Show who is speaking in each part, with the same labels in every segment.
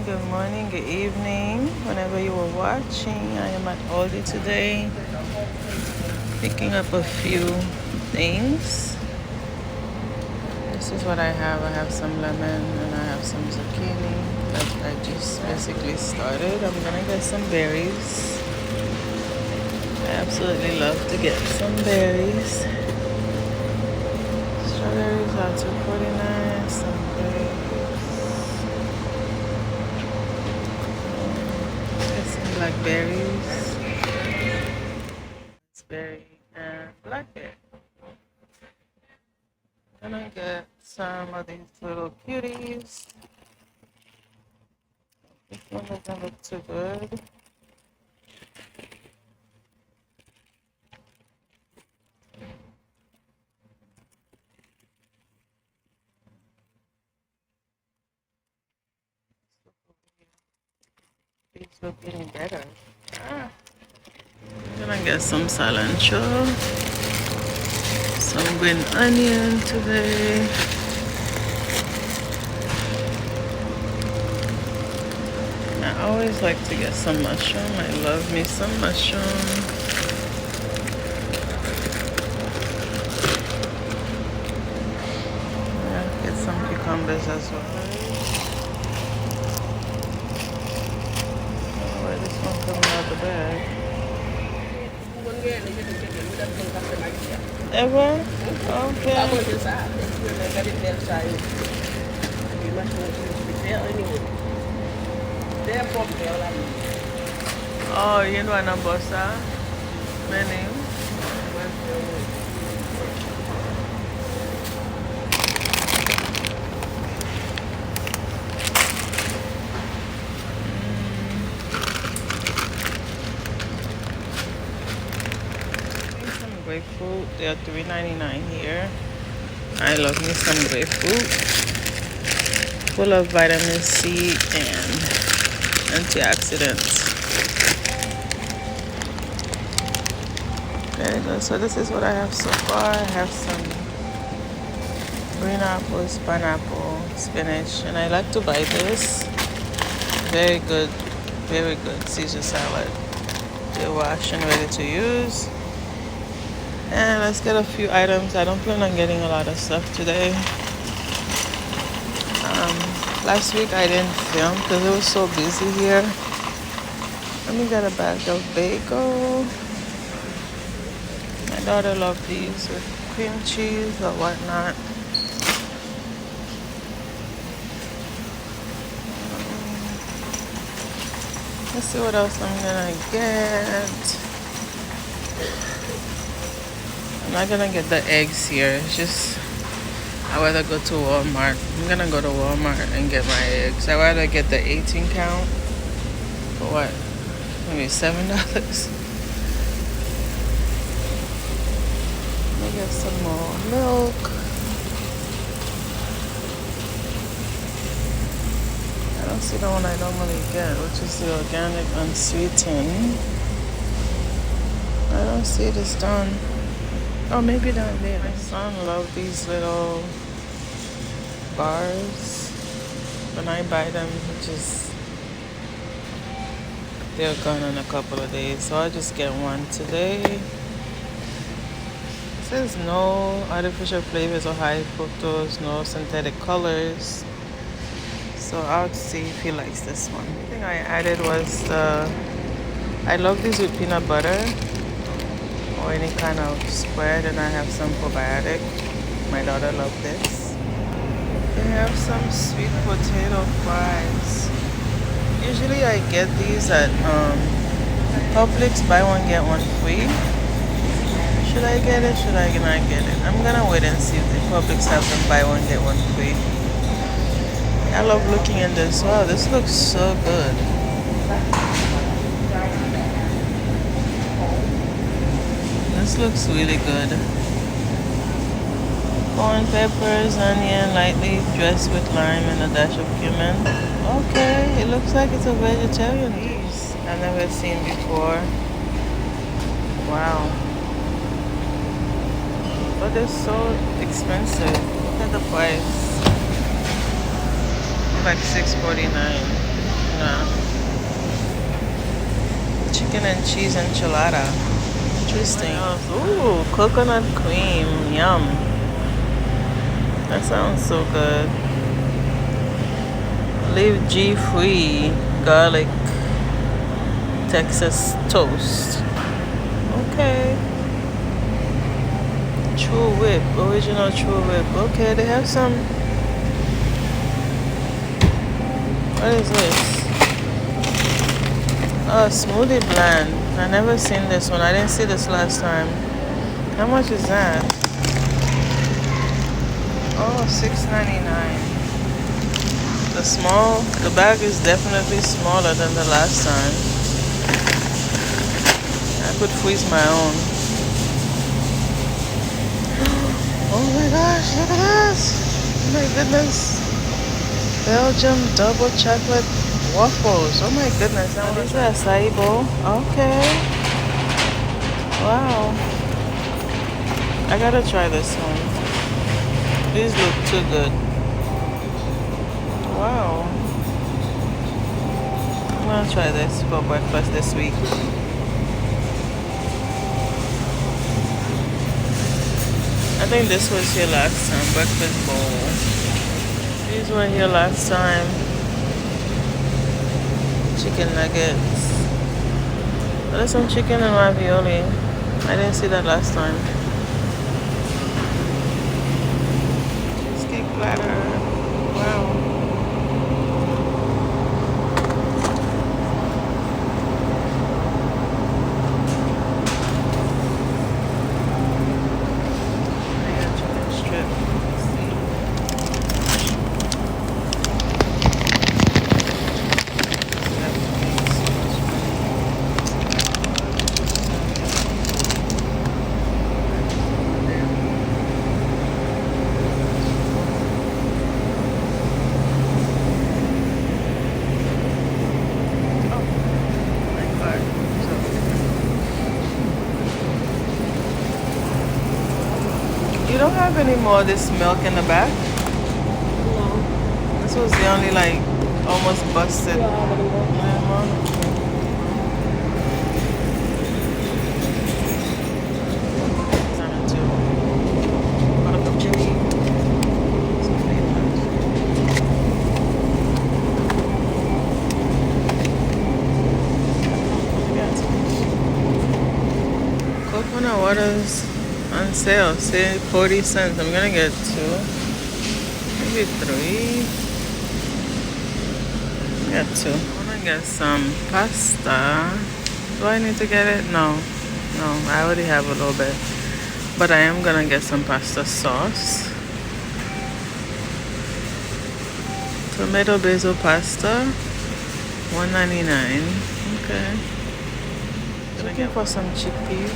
Speaker 1: good evening, whenever you are watching. I am at Aldi today, picking up a few things. This is what I have. I have some lemon and I have some zucchini that I just basically started. I'm gonna get some berries. I absolutely love to get some berries. Strawberries are $2.49. Some get some blackberries, raspberry, and blackberry. Gonna get some of these little cuties. This one doesn't look too good. These look getting better. Ah. I'm gonna get some cilantro, some green onion today. I always like to get some mushroom. I love me some mushroom. Yeah, get some cucumbers as well. Oh, where this one coming out the bag? Ever? Oh, you know an bossa? Menu? Some grapefruit. They are $3.99 here. I love me some grapefruit. Full of vitamin C and antioxidants. Very good. So this is what I have so far. I have some green apples, pineapple, spinach, and I like to buy this. Very good Caesar salad. They're washed and ready to use. And let's get a few items. I don't plan on getting a lot of stuff today. Last week I didn't film because it was so busy here. Let me get a bag of bagel. My daughter loves these with cream cheese or whatnot. Let's see what else I'm gonna get. I'm not gonna get the eggs here. It's just I'd rather go to Walmart. I'm gonna go to Walmart and get my eggs. I'd rather get the 18 count for what? Maybe $7. Let me get some more milk. I don't see the one I normally get, which is the organic unsweetened. I don't see this done. Oh, maybe down there. My son loves these little bars. When I buy them, they're gone in a couple of days. So I'll just get one today. It says no artificial flavors or high fructose, no synthetic colors. So I'll see if he likes this one. The thing I added was I love these with peanut butter or any kind of spread, and I have some probiotic. My daughter loves this. They have some sweet potato fries. Usually I get these at Publix, buy one get one free. Should I get it? Should I not get it? I'm gonna wait and see if the Publix have them buy one get one free. I love looking in this. Wow, this looks so good. This looks really good. Corn, peppers, onion, lightly dressed with lime and a dash of cumin. Okay, it looks like it's a vegetarian piece I've never seen before. Wow. But they're so expensive. Look at the price. Like $6.49. Nah. Chicken and cheese enchilada. Interesting. Ooh, coconut cream. Yum. That sounds so good. Live G free garlic Texas toast. Okay. True whip. Original true whip. Okay, they have some. What is this? Oh, smoothie blend. I never seen this one. I didn't see this last time. How much is that? Oh, $6.99. The bag is definitely smaller than the last time. I could freeze my own. Oh my gosh, look at this. Oh my goodness. Belgium double chocolate waffles. Oh my goodness. Now these are acai bowl. Okay. Wow. I gotta try this one. These look too good. Wow. I'm gonna try this for breakfast this week. I think this was here last time. Breakfast bowl. These were here last time. Chicken nuggets. Oh, there's some chicken and ravioli. I didn't see that last time. Cheesecake platter. Wow. Chicken strip. You don't have any more of this milk in the back?
Speaker 2: No.
Speaker 1: This was the only like almost busted.
Speaker 2: You don't have any more?
Speaker 1: Coconut waters on sale, say 40 cents. I'm gonna get 2, maybe 3. Get 2. I wanna get some pasta. Do I need to get it? No, I already have a little bit. But I am gonna get some pasta sauce. Tomato basil pasta, $1.99. Okay. Looking for some chickpeas.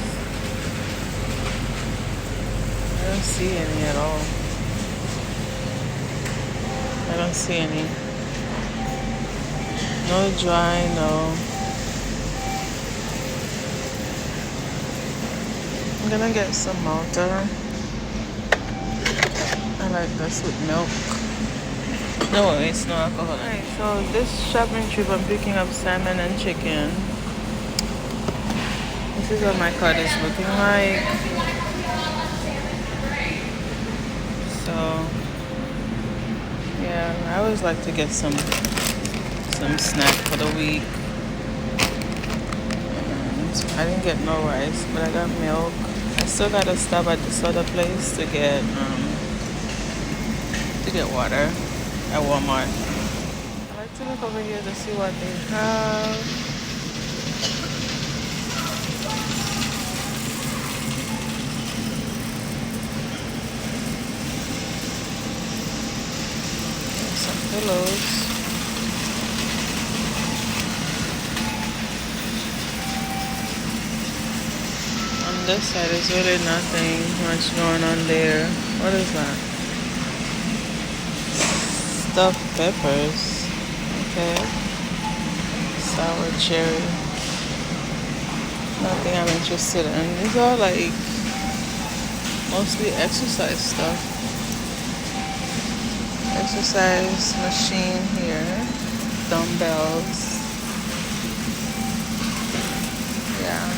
Speaker 1: I don't see any at all. I don't see any. No dry, no. I'm gonna get some Malta. I like this with milk. No worries, no alcohol. Alright, so this shopping trip I'm picking up salmon and chicken. This is what my cart is looking like. So yeah, I always like to get some snack for the week. And I didn't get no rice, but I got milk. I still gotta stop at this other place to get water at Walmart. I like to look over here to see what they have. Some pillows. On this side, there's really nothing much going on there. What is that? Stuffed peppers. Okay. Sour cherry. Nothing I'm interested in. These are like mostly exercise stuff. Exercise machine here. dumbbells. Yeah,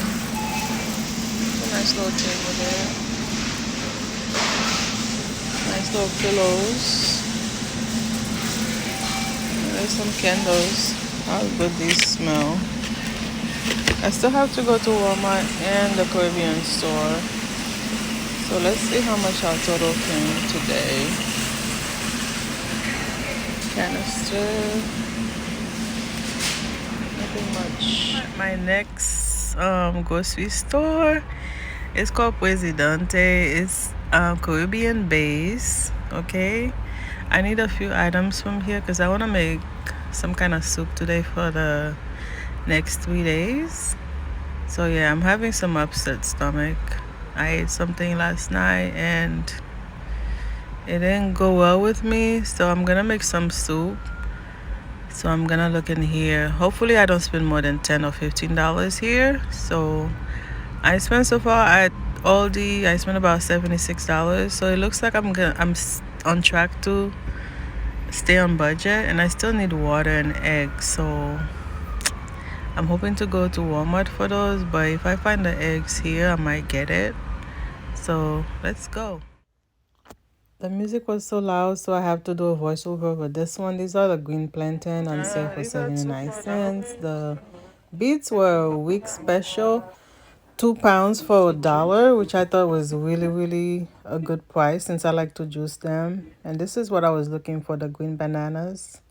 Speaker 1: it's a nice little table there. Nice little pillows. There's some candles. How good these smell. I still have to go to Walmart and the Caribbean store. So let's see how much our total came today. Canister, nothing much. My next grocery store is called Presidente. It's Caribbean base. Okay, I need a few items from here because I want to make some kind of soup today for the next 3 days. So yeah, I'm having some upset stomach. I ate something last night and it didn't go well with me, so I'm gonna make some soup. So I'm gonna look in here. Hopefully I don't spend more than $10 or $15 here. So I spent so far at Aldi, I spent about $76. So it looks like on track to stay on budget, and I still need water and eggs. So I'm hoping to go to Walmart for those, but if I find the eggs here, I might get it. So let's go. The music was so loud, so I have to do a voiceover for this one. These are the green plantain on sale for 79 cents. The beets were a week special, £2 for $1, which I thought was really, really a good price since I like to juice them. And this is what I was looking for, the green bananas.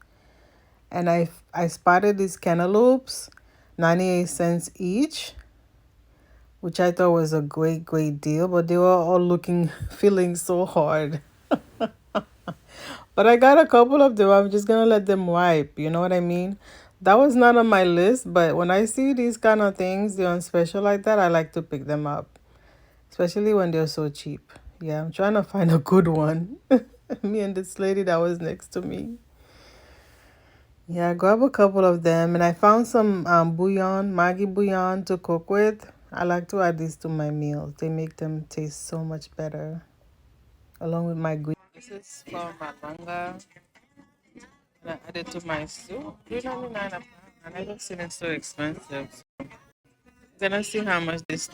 Speaker 1: And I spotted these cantaloupes, 98 cents each, which I thought was a great, great deal. But they were all looking, feeling so hard. But I got a couple of them. I'm just gonna let them ripe. You know what I mean? That was not on my list, but when I see these kind of things, they're on special like that, I like to pick them up, especially when they're so cheap. Yeah, I'm trying to find a good one. Me and this lady that was next to me. Yeah, grab a couple of them, and I found some bouillon, Maggi bouillon to cook with. I like to add these to my meals. They make them taste so much better, along with my green. This is for malanga. And I add it to my soup. $3.99 a pound. I never seen it so expensive. Gonna see how much this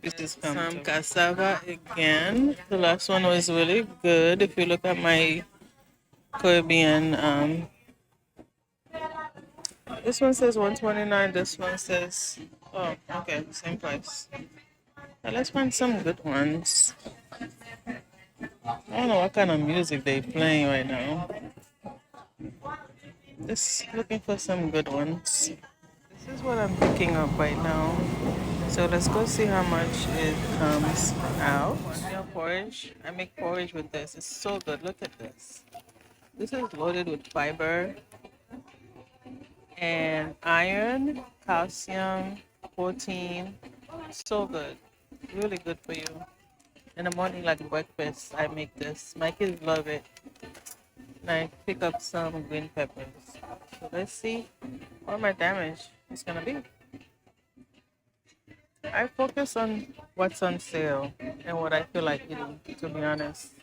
Speaker 1: pieces come. Some cassava again. The last one was really good. If you look at my Caribbean, this one says 129. This one says, oh, okay, same price. Now let's find some good ones. I don't know what kind of music they playing right now. Just looking for some good ones. This is what I'm picking up right now. So let's go see how much it comes out. Cornmeal porridge. I make porridge with this. It's so good. Look at this. This is loaded with fiber and iron, calcium, protein. So good. Really good for you. In the morning, like breakfast, I make this. My kids love it. And I pick up some green peppers. So let's see what my damage is gonna be. I focus on what's on sale and what I feel like eating, to be honest.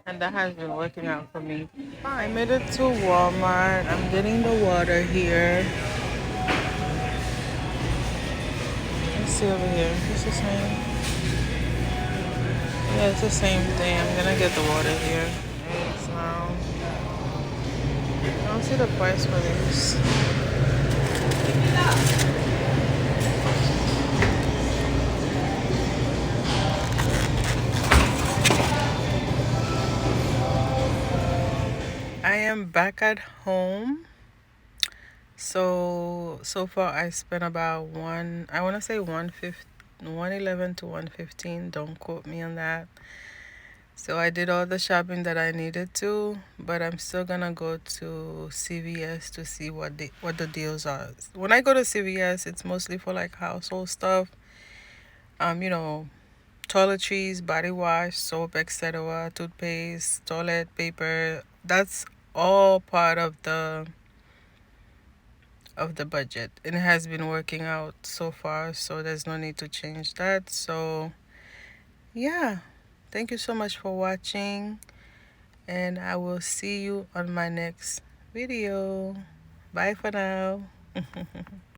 Speaker 1: And that has been working out for me. I made it to Walmart. I'm getting the water here. Let's see over here. It's the same. Yeah, it's the same thing. I'm gonna get the water here. Eggs now. I don't see the price for these. I am back at home. So far I spent about I want to say 111 to 115. Don't quote me on that. So I did all the shopping that I needed to, but I'm still gonna go to CVS to see what the deals are. When I go to CVS, it's mostly for like household stuff. You know, toiletries, body wash, soap, etc., toothpaste, toilet paper. That's all part of the budget. And it has been working out so far, so there's no need to change that. So, yeah. Thank you so much for watching, and I will see you on my next video. Bye for now.